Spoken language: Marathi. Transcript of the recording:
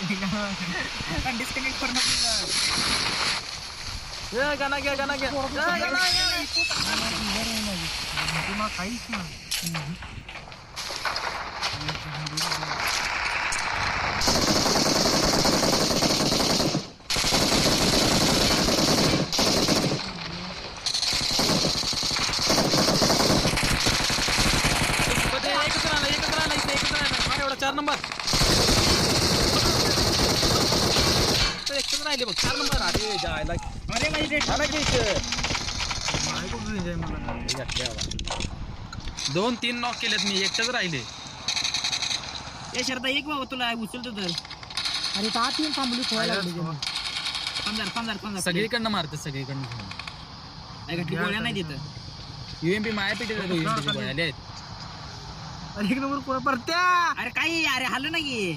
डिस्कनेक्ट करू नको गाणं घ्या पुन्हा काहीच ना एवढा 4 नंबर एकच राहिले बघ 4 नंबर अरे जायला अरे माझी डेट आला की इथं. नाही कुठून जाय मला हे घातले बाबा. 2-3 नॉक केलेत मी एकटच राहिले ए शरदा एक बाबा तुला उचलतो तर अरे ता तीन थांबली खोयला लागली पंधरा सगळीकडनं मारतात सगळीकडनं नाही घटली गोळ्या नाही देत युएमपी मायापेटी गोळ्या आल्या आहेत अरे एक नंबर कोण परत्या अरे काही अरे हल्लं नाही